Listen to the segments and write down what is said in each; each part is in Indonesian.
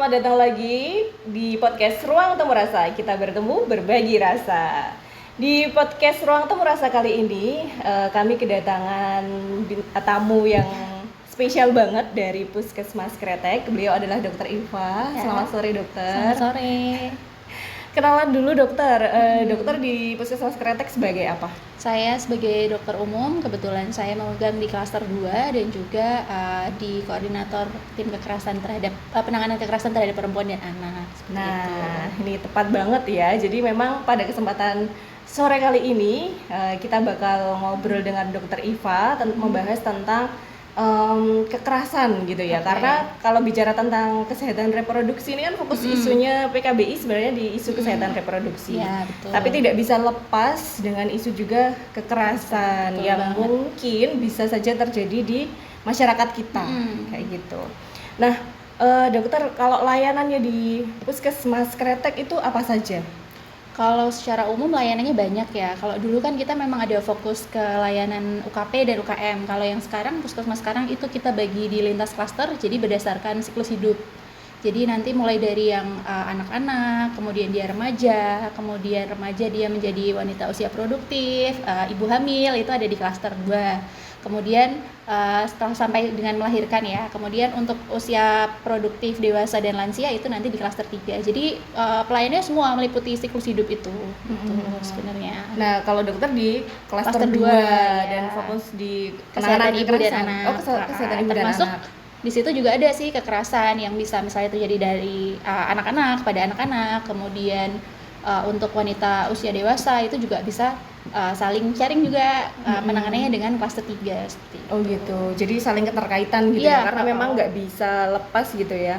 selamat datang lagi di podcast Ruang Temu Rasa. Kita bertemu berbagi rasa. Di podcast Ruang Temu Rasa kali ini, kami kedatangan tamu yang spesial banget dari Puskesmas Kretek. Beliau adalah Dr. Iva. Selamat sore, dokter. Selamat sore. Kenalan dulu, dokter. Dokter di Puskesmas Kretek sebagai apa? Saya sebagai dokter umum, kebetulan saya memegang di klaster 2 dan juga di koordinator tim kekerasan terhadap penanganan kekerasan terhadap perempuan dan anak. Ini tepat banget ya. Jadi memang pada kesempatan sore kali ini kita bakal ngobrol dengan Dokter Iva membahas tentang kekerasan gitu ya. Karena kalau bicara tentang kesehatan reproduksi ini kan fokus isunya PKBI sebenarnya di isu kesehatan reproduksi. Ya, betul. Tapi tidak bisa lepas dengan isu juga kekerasan yang mungkin bisa saja terjadi di masyarakat kita kayak gitu. Nah, dokter, kalau layanannya di Puskesmas Kretek itu apa saja? Kalau secara umum layanannya banyak ya. Kalau dulu kan kita memang ada fokus ke layanan UKP dan UKM. Kalau yang sekarang, Puskesmas sekarang itu kita bagi di lintas klaster, jadi berdasarkan siklus hidup. Jadi nanti mulai dari yang anak-anak, kemudian dia remaja, kemudian remaja dia menjadi wanita usia produktif, ibu hamil, itu ada di klaster 2. Kemudian setelah sampai dengan melahirkan ya, kemudian untuk usia produktif, dewasa dan lansia itu nanti di klaster 3. Jadi pelayanannya semua meliputi siklus hidup itu sebenarnya. Nah, kalau dokter di klaster 2 dan fokus di kesehatan ibu dan anak. Kesehatan ibu dan termasuk anak. Di situ juga ada sih kekerasan yang bisa misalnya terjadi dari anak-anak pada anak-anak, kemudian untuk wanita usia dewasa itu juga bisa saling sharing juga penanganannya dengan klaster 3 seperti itu. Oh gitu, jadi saling keterkaitan gitu ya, karena memang nggak bisa lepas gitu ya.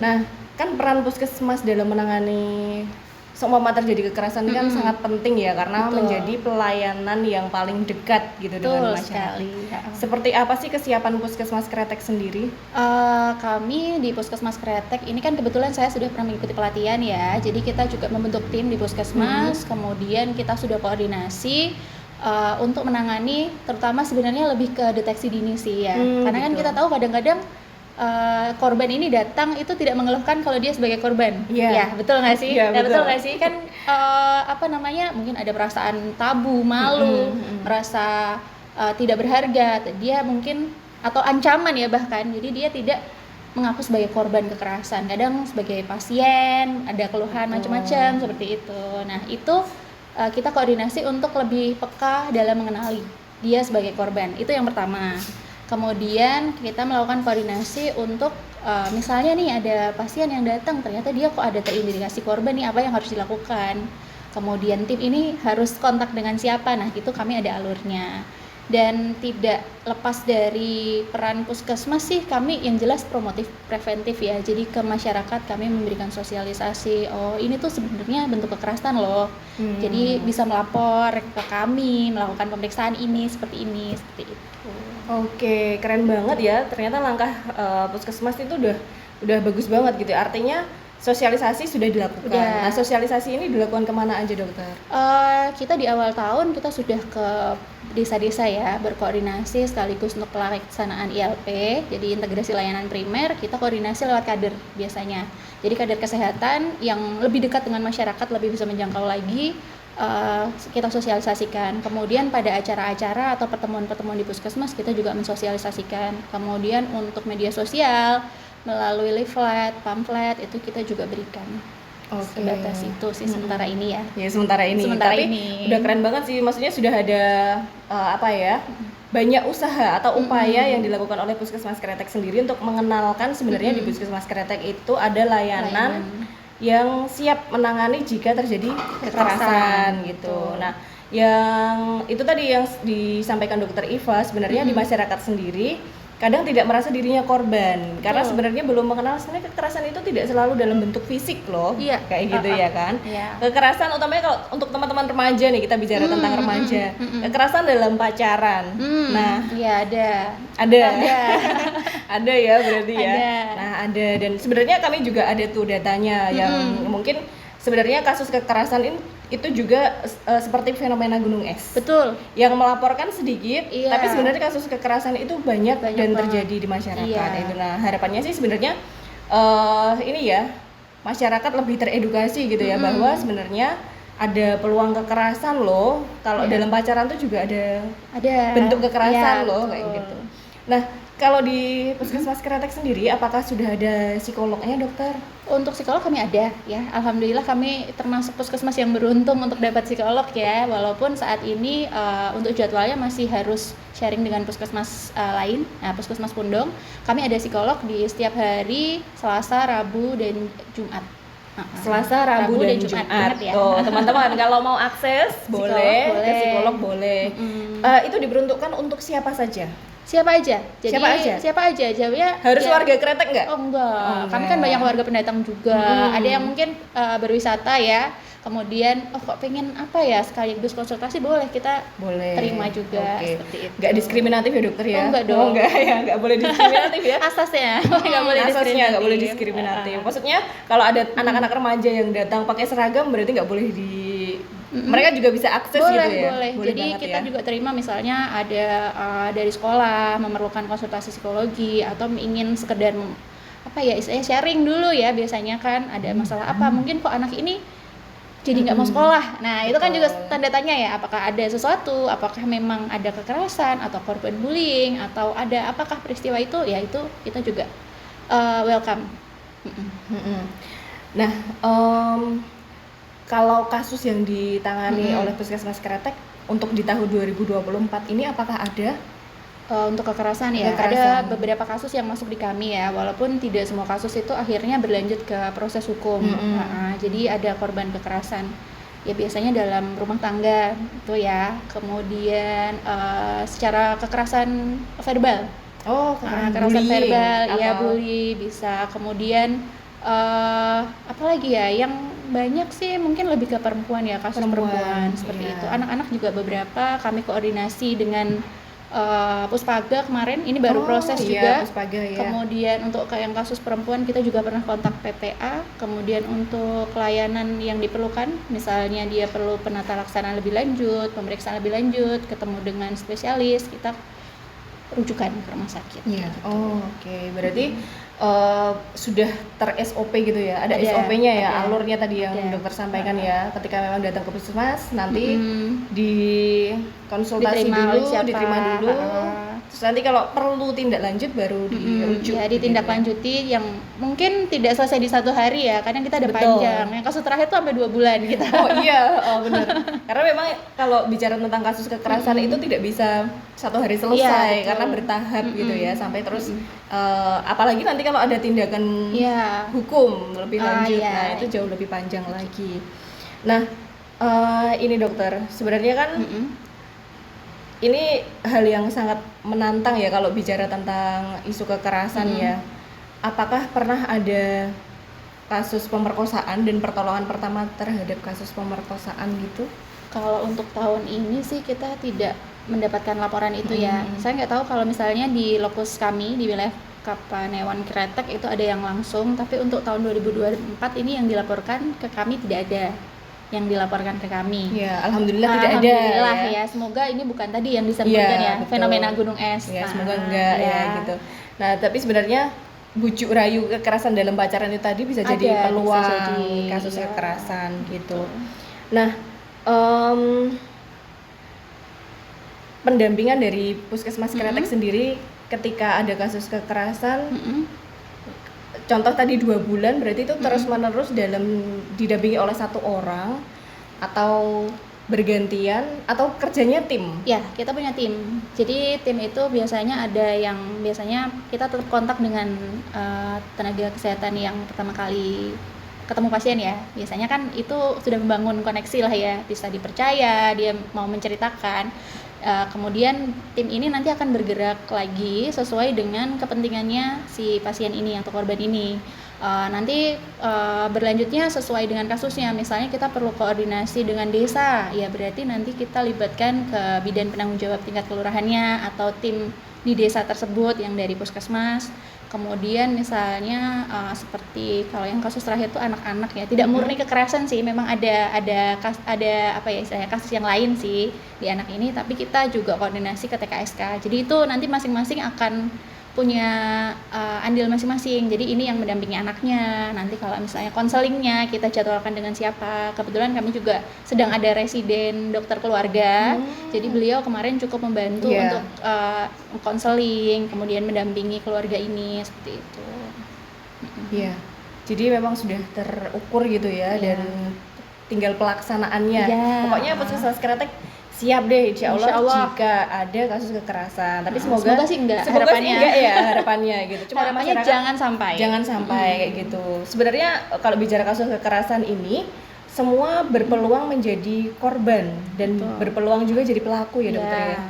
Nah, kan peran puskesmas dalam menangani seumpama terjadi kekerasan ini kan sangat penting ya, karena menjadi pelayanan yang paling dekat gitu dengan masyarakat. Seperti apa sih kesiapan Puskesmas Kretek sendiri? Kami di Puskesmas Kretek ini kan kebetulan saya sudah pernah mengikuti pelatihan ya, jadi kita juga membentuk tim di Puskesmas, kemudian kita sudah koordinasi untuk menangani, terutama sebenarnya lebih ke deteksi dini sih ya, karena kan kita tahu kadang-kadang korban ini datang itu tidak mengeluhkan kalau dia sebagai korban. Ya, betul nggak sih? Betul nggak sih? Kan mungkin ada perasaan tabu, malu, merasa tidak berharga, dia mungkin atau ancaman ya bahkan. Jadi dia tidak mengaku sebagai korban kekerasan. Kadang sebagai pasien, ada keluhan macam-macam seperti itu. Nah, itu kita koordinasi untuk lebih peka dalam mengenali dia sebagai korban. Itu yang pertama. Kemudian kita melakukan koordinasi untuk misalnya nih ada pasien yang datang, ternyata dia kok ada terindikasi korban nih, apa yang harus dilakukan. Kemudian tim ini harus kontak dengan siapa, nah itu kami ada alurnya. Dan tidak lepas dari peran puskesmas sih, kami yang jelas promotif preventif ya. Jadi ke masyarakat kami memberikan sosialisasi, oh ini tuh sebenarnya bentuk kekerasan loh. Jadi bisa melapor ke kami, melakukan pemeriksaan ini seperti itu. Oke, keren banget ya. Ternyata langkah puskesmas itu udah bagus banget gitu. Artinya sosialisasi sudah dilakukan. Nah, sosialisasi ini dilakukan kemana aja, dokter? Kita di awal tahun kita sudah ke desa-desa ya, berkoordinasi sekaligus untuk pelaksanaan ILP, jadi integrasi layanan primer, kita koordinasi lewat kader biasanya. Jadi kader kesehatan yang lebih dekat dengan masyarakat, lebih bisa menjangkau lagi, kita sosialisasikan. Kemudian pada acara-acara atau pertemuan-pertemuan di puskesmas kita juga mensosialisasikan. Kemudian untuk media sosial melalui leaflet, pamflet itu kita juga berikan. Sebatas itu sih sementara ini ya. Ya sementara ini. Tapi udah keren banget sih. Maksudnya sudah ada banyak usaha atau upaya yang dilakukan oleh Puskesmas Kretek sendiri untuk mengenalkan sebenarnya di Puskesmas Kretek itu ada layanan yang siap menangani jika terjadi kekerasan gitu. Nah, yang itu tadi yang disampaikan Dokter Iva sebenarnya di masyarakat sendiri kadang tidak merasa dirinya korban karena sebenarnya belum mengenal sebenarnya kekerasan itu tidak selalu dalam bentuk fisik loh, kayak gitu ya kan. Kekerasan utamanya kalau untuk teman-teman remaja nih, kita bicara tentang remaja, kekerasan dalam pacaran. Nah, ada ya berarti ya. Nah, ada, dan sebenarnya kami juga ada tuh datanya yang mungkin sebenarnya kasus kekerasan itu juga seperti fenomena gunung es. Betul. Yang melaporkan sedikit, tapi sebenarnya kasus kekerasan itu banyak dan terjadi di masyarakat. Itu. Nah, harapannya sih sebenarnya ini ya masyarakat lebih teredukasi gitu ya, bahwa sebenarnya ada peluang kekerasan loh kalau dalam pacaran tuh juga ada bentuk kekerasan loh, kayak gitu. Nah, kalau di Puskesmas Kretek sendiri apakah sudah ada psikolognya, dokter? Untuk psikolog kami ada ya, alhamdulillah kami termasuk puskesmas yang beruntung untuk dapat psikolog ya, walaupun saat ini untuk jadwalnya masih harus sharing dengan puskesmas lain. Nah, Puskesmas Pundong kami ada psikolog di setiap hari Selasa, Rabu, dan Jumat. Selasa, Rabu, dan Jumat. Ya. Teman-teman kalau mau akses boleh, boleh, ke psikolog boleh. Itu diperuntukkan untuk siapa saja? Siapa aja? Jadi siapa aja? Jawabnya harus warga Kretek nggak? Oh enggak. Kami kan banyak warga pendatang juga. Ada yang mungkin berwisata ya. Kemudian kok pengen apa ya, sekaligus konsultasi, boleh, kita terima juga. Seperti itu. Nggak diskriminatif ya, dokter ya? Enggak dong. Enggak ya, nggak boleh diskriminatif ya. Asasnya nggak boleh diskriminatif. Maksudnya kalau ada anak-anak remaja yang datang pakai seragam berarti nggak boleh mereka juga bisa akses boleh, gitu ya? Boleh. Jadi kita juga terima misalnya ada dari sekolah memerlukan konsultasi psikologi atau ingin sekedar istilahnya sharing dulu ya, biasanya kan ada masalah apa, mungkin kok anak ini jadi nggak mau sekolah. Nah, itu kan juga tanda tanya ya, apakah ada sesuatu, apakah memang ada kekerasan atau korban bullying, atau ada apakah peristiwa itu, ya itu kita juga welcome. Nah, kalau kasus yang ditangani oleh Puskesmas Kretek untuk di tahun 2024 ini apakah ada? Untuk kekerasan ya, ada beberapa kasus yang masuk di kami ya, walaupun tidak semua kasus itu akhirnya berlanjut ke proses hukum. Jadi ada korban kekerasan ya, biasanya dalam rumah tangga itu ya, kemudian secara kekerasan verbal. Kekerasan verbal ya, bully bisa. Kemudian apalagi ya yang banyak sih mungkin lebih ke perempuan ya, kasus perempuan seperti itu. Anak-anak juga beberapa kami koordinasi dengan Puspaga kemarin, ini baru proses juga. Puspaga, ya. Kemudian untuk yang kasus perempuan kita juga pernah kontak PPA. Kemudian untuk pelayanan yang diperlukan, misalnya dia perlu penata laksanaan lebih lanjut, pemeriksaan lebih lanjut, ketemu dengan spesialis, kita rujukan ke rumah sakit. Gitu. Berarti sudah ter-SOP gitu ya, ada SOP-nya ya, alurnya tadi yang dokter sampaikan ya, ketika memang datang ke puskesmas nanti dikonsultasi diterima dulu, terus nanti kalau perlu tindak lanjut baru dirujuk. Ya, ditindaklanjuti yang mungkin tidak selesai di 1 hari ya, kadang kita ada panjang, yang kasus terakhir itu sampai 2 bulan kita. Benar, karena memang kalau bicara tentang kasus kekerasan itu tidak bisa 1 hari selesai, karena bertahap gitu ya, sampai terus apalagi nanti kalau ada tindakan hukum lebih lanjut, nah itu jauh lebih panjang lagi. Nah, ini dokter, sebenarnya kan ini hal yang sangat menantang ya kalau bicara tentang isu kekerasan ya. Apakah pernah ada kasus pemerkosaan dan pertolongan pertama terhadap kasus pemerkosaan gitu? Kalau untuk tahun ini sih kita tidak mendapatkan laporan itu ya. Saya nggak tahu kalau misalnya di lokus kami di wilayah Kapanewon Kretek itu ada yang langsung, tapi untuk tahun 2024 ini yang dilaporkan ke kami tidak ada yang dilaporkan ke kami. Ya, alhamdulillah tidak ada. Alhamdulillah ya. Semoga ini bukan tadi yang disebutkan ya, fenomena gunung es. Ya, semoga enggak ya gitu. Nah, tapi sebenarnya bujuk rayu kekerasan dalam pacaran itu tadi bisa jadi peluang kasus kekerasan gitu. Nah, pendampingan dari Puskesmas Kretek sendiri ketika ada kasus kekerasan, contoh tadi 2 bulan, berarti itu terus menerus didampingi oleh 1 orang atau bergantian atau kerjanya tim? Ya, kita punya tim. Jadi tim itu biasanya ada yang kita tetap kontak dengan tenaga kesehatan yang pertama kali ketemu pasien ya. Biasanya kan itu sudah membangun koneksi lah ya, bisa dipercaya, dia mau menceritakan. Kemudian tim ini nanti akan bergerak lagi sesuai dengan kepentingannya si pasien ini atau korban ini. Nanti berlanjutnya sesuai dengan kasusnya. Misalnya kita perlu koordinasi dengan desa, ya berarti nanti kita libatkan ke bidan penanggung jawab tingkat kelurahannya atau tim di desa tersebut yang dari puskesmas. Kemudian misalnya seperti kalau yang kasus terakhir itu anak-anak ya, tidak murni kekerasan sih, memang ada apa ya istilahnya kasus yang lain sih di anak ini, tapi kita juga koordinasi ke TKSK. Jadi itu nanti masing-masing akan punya andil masing-masing. Jadi ini yang mendampingi anaknya. Nanti kalau misalnya konselingnya kita jadwalkan dengan siapa. Kebetulan kami juga sedang ada residen dokter keluarga. Jadi beliau kemarin cukup membantu untuk konseling, kemudian mendampingi keluarga ini seperti itu. Iya. Jadi memang sudah terukur gitu ya dan tinggal pelaksanaannya. Pokoknya Puskesmas Kretek siap deh, insya Allah jika ada kasus kekerasan. Tapi semoga sih enggak. Semoga sih enggak ya harapannya gitu. Cuma harapannya jangan sampai kayak gitu. Sebenarnya kalau bicara kasus kekerasan ini semua berpeluang menjadi korban dan berpeluang juga jadi pelaku ya dokter ya.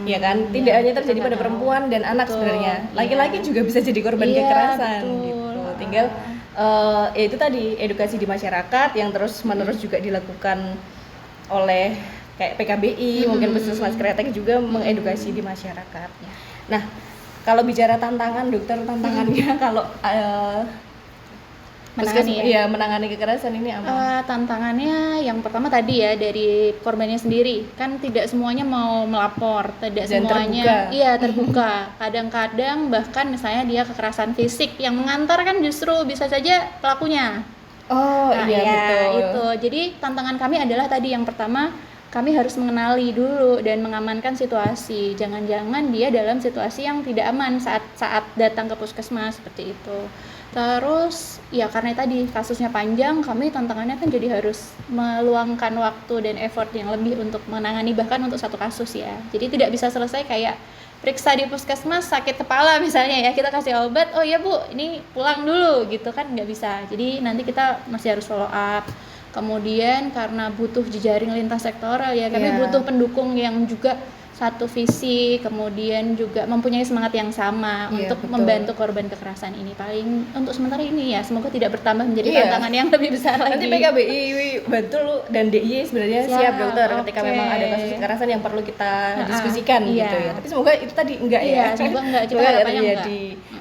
Iya kan? Tidak hanya terjadi pada perempuan dan anak sebenarnya. Laki-laki juga bisa jadi korban kekerasan gitu. Tinggal ya itu tadi edukasi di masyarakat yang terus menerus juga dilakukan oleh kayak PKBI, mungkin Puskesmas Kretek juga mengedukasi di masyarakat. Nah, kalau bicara tantangan dokter, tantangannya kalau menangani kekerasan ini apa? Tantangannya yang pertama tadi ya dari korbannya sendiri, kan tidak semuanya mau melapor, tidak dan semuanya terbuka. Kadang-kadang bahkan misalnya dia kekerasan fisik yang mengantar kan justru bisa saja pelakunya. Betul. Itu. Jadi tantangan kami adalah tadi yang pertama, kami harus mengenali dulu dan mengamankan situasi. Jangan-jangan dia dalam situasi yang tidak aman saat datang ke puskesmas seperti itu. Terus ya karena tadi kasusnya panjang, kami tantangannya kan jadi harus meluangkan waktu dan effort yang lebih untuk menangani bahkan untuk satu kasus ya. Jadi tidak bisa selesai kayak periksa di puskesmas sakit kepala misalnya ya, kita kasih obat, oh ya Bu ini pulang dulu gitu kan, nggak bisa. Jadi nanti kita masih harus follow up. Kemudian karena butuh jejaring lintas sektoral ya, kami butuh pendukung yang juga satu visi, kemudian juga mempunyai semangat yang sama untuk membantu korban kekerasan ini. Paling untuk sementara ini ya, semoga tidak bertambah menjadi tantangan yang lebih besar lagi. Nanti PKBI bantu dan DIY sebenarnya siap dokter ketika memang ada kasus kekerasan yang perlu kita diskusikan gitu ya. Tapi semoga itu tadi enggak ya. Semoga enggak, kita harapannya enggak.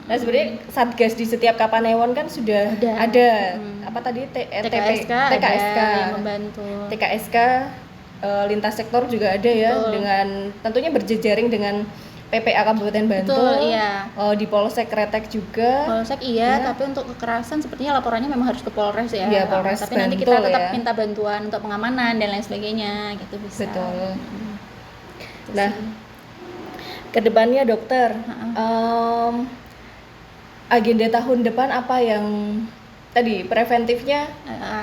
Nah sebenarnya Satgas di setiap Kapanewon kan sudah ada apa tadi TKSK yang membantu. TKSK lintas sektor juga ada ya. Betul. Dengan tentunya berjejaring dengan PPA Kabupaten Bantul. Betul, iya. Di Polsek Kretek juga. Polsek tapi untuk kekerasan sepertinya laporannya memang harus ke Polres ya. Iya, Polres tapi Bantul, nanti kita tetap minta bantuan untuk pengamanan dan lain sebagainya gitu bisa. Betul. Nah, kedepannya dokter, agenda tahun depan apa yang tadi preventifnya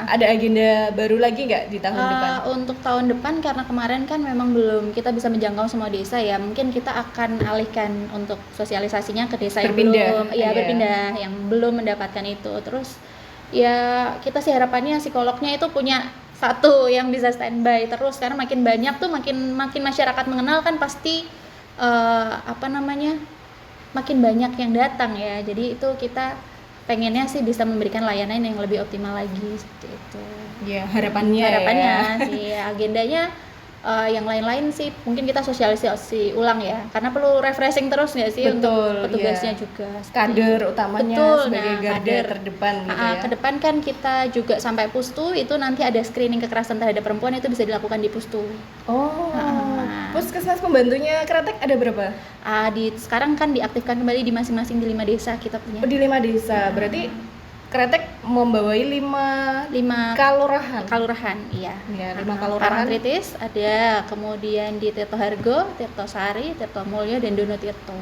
ada agenda baru lagi nggak di tahun depan? Untuk tahun depan karena kemarin kan memang belum kita bisa menjangkau semua desa ya, mungkin kita akan alihkan untuk sosialisasinya ke desa yang belum berpindah yang belum mendapatkan itu. Terus ya kita sih harapannya psikolognya itu punya satu yang bisa standby terus, karena makin banyak tuh makin masyarakat mengenal kan pasti makin banyak yang datang ya. Jadi itu kita pengennya sih bisa memberikan layanan yang lebih optimal lagi seperti itu. Ya, harapannya sih agendanya yang lain-lain sih mungkin kita sosialisasi ulang ya, karena perlu refreshing terus nggak sih untuk petugasnya juga. Kader utamanya sebagai garda terdepan gitu ya. Ke depan kan kita juga sampai pustu itu nanti ada screening kekerasan terhadap perempuan, itu bisa dilakukan di pustu. Puskesmas pembantunya Kretek ada berapa? Sekarang kan diaktifkan kembali di masing-masing di 5 desa kita punya. Di 5 desa, berarti Kretek membawai 5 kalurahan. Iya. 5 kalurahan. Parangtritis ada, kemudian di Tirto Hargo, Tirto Sari, Tirto Mulyo dan Dono Tirto.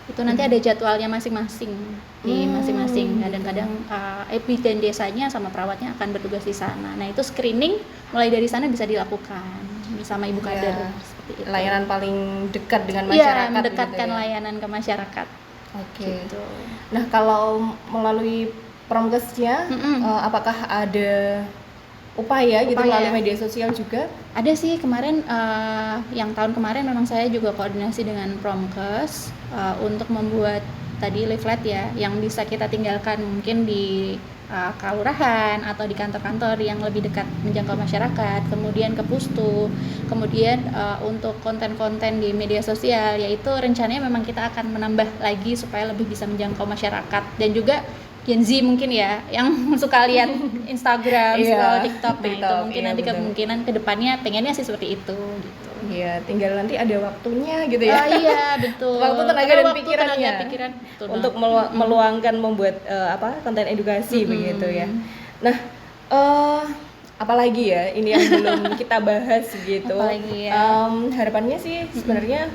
Itu nanti ada jadwalnya masing-masing di masing-masing. Kadang-kadang bidan desanya sama perawatnya akan bertugas di sana. Nah, itu screening mulai dari sana bisa dilakukan bersama Ibu Kader seperti itu. Layanan paling dekat dengan masyarakat. Iya, mendekatkan layanan ke masyarakat. Oke. Gitu. Nah, kalau melalui Promkesnya, apakah ada upaya gitu melalui media sosial juga? Ada sih kemarin, yang tahun kemarin memang saya juga koordinasi dengan Promkes untuk membuat tadi leaflet ya, yang bisa kita tinggalkan mungkin di kelurahan atau di kantor-kantor yang lebih dekat menjangkau masyarakat, kemudian ke pustu, kemudian untuk konten-konten di media sosial, yaitu rencananya memang kita akan menambah lagi supaya lebih bisa menjangkau masyarakat, dan juga Gen Z mungkin ya yang suka lihat Instagram, Iya, scroll TikTok. Nah, itu TikTok, mungkin iya, nanti betul. kemungkinan kedepannya pengennya sih seperti itu gitu. Iya, tinggal nanti ada waktunya gitu ya. Oh iya, betul. Waktu, tenaga, Karena dan waktu, pikirannya tenaga, pikiran, betul untuk banget. meluangkan membuat konten edukasi begitu ya. Nah, apalagi ya ini yang belum kita bahas gitu. Apalagi ya? Harapannya sih sebenarnya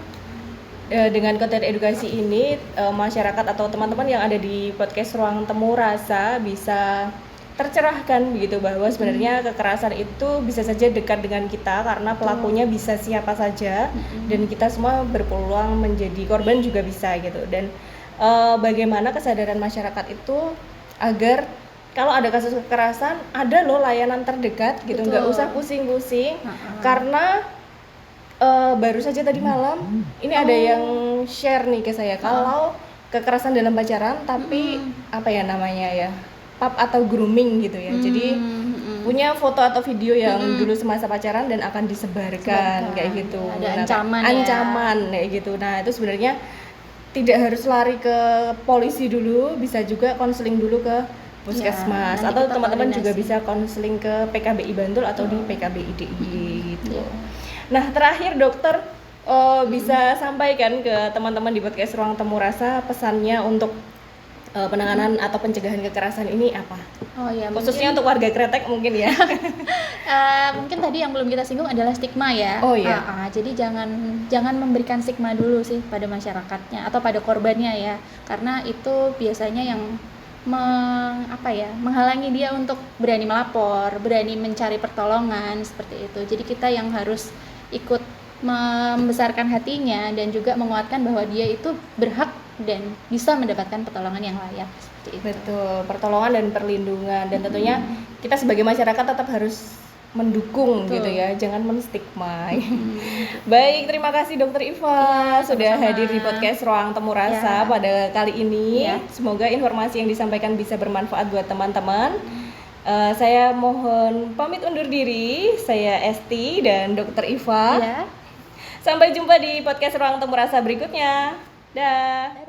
dengan konten edukasi ini masyarakat atau teman-teman yang ada di podcast Ruang Temu Rasa bisa tercerahkan begitu, bahwa sebenarnya kekerasan itu bisa saja dekat dengan kita karena pelakunya bisa siapa saja dan kita semua berpeluang menjadi korban juga bisa gitu. Dan bagaimana kesadaran masyarakat itu agar kalau ada kasus kekerasan ada loh layanan terdekat gitu, nggak usah pusing-pusing. Karena baru saja tadi malam ini ada yang share nih ke saya kalau kekerasan dalam pacaran tapi apa ya namanya ya, pap atau grooming gitu ya. Jadi punya foto atau video yang dulu semasa pacaran dan akan disebarkan kayak gitu. Ada ancaman kayak gitu. Nah, itu sebenarnya tidak harus lari ke polisi dulu, bisa juga konseling dulu ke puskesmas atau teman-teman juga bisa konseling ke PKBI Bantul atau di PKBI DIY gitu. Nah, terakhir dokter bisa sampaikan ke teman-teman di podcast Ruang Temu Rasa pesannya untuk penanganan atau pencegahan kekerasan ini apa? Oh ya, khususnya untuk warga Kretek mungkin ya. Mungkin tadi yang belum kita singgung adalah stigma ya. Oh iya. Jadi jangan memberikan stigma dulu sih pada masyarakatnya atau pada korbannya ya, karena itu biasanya yang menghalangi dia untuk berani melapor, berani mencari pertolongan seperti itu. Jadi kita yang harus ikut membesarkan hatinya dan juga menguatkan bahwa dia itu berhak dan bisa mendapatkan pertolongan yang layak seperti itu. Betul, pertolongan dan perlindungan, dan tentunya kita sebagai masyarakat tetap harus mendukung gitu ya, jangan menstigma. Baik, terima kasih Dokter Iva sudah hadir di podcast Ruang Temu Rasa pada kali ini. Semoga informasi yang disampaikan bisa bermanfaat buat teman-teman. Saya mohon pamit undur diri. Saya Esti dan Dokter Iva. Sampai jumpa di podcast Ruang Temu Rasa berikutnya. Dah.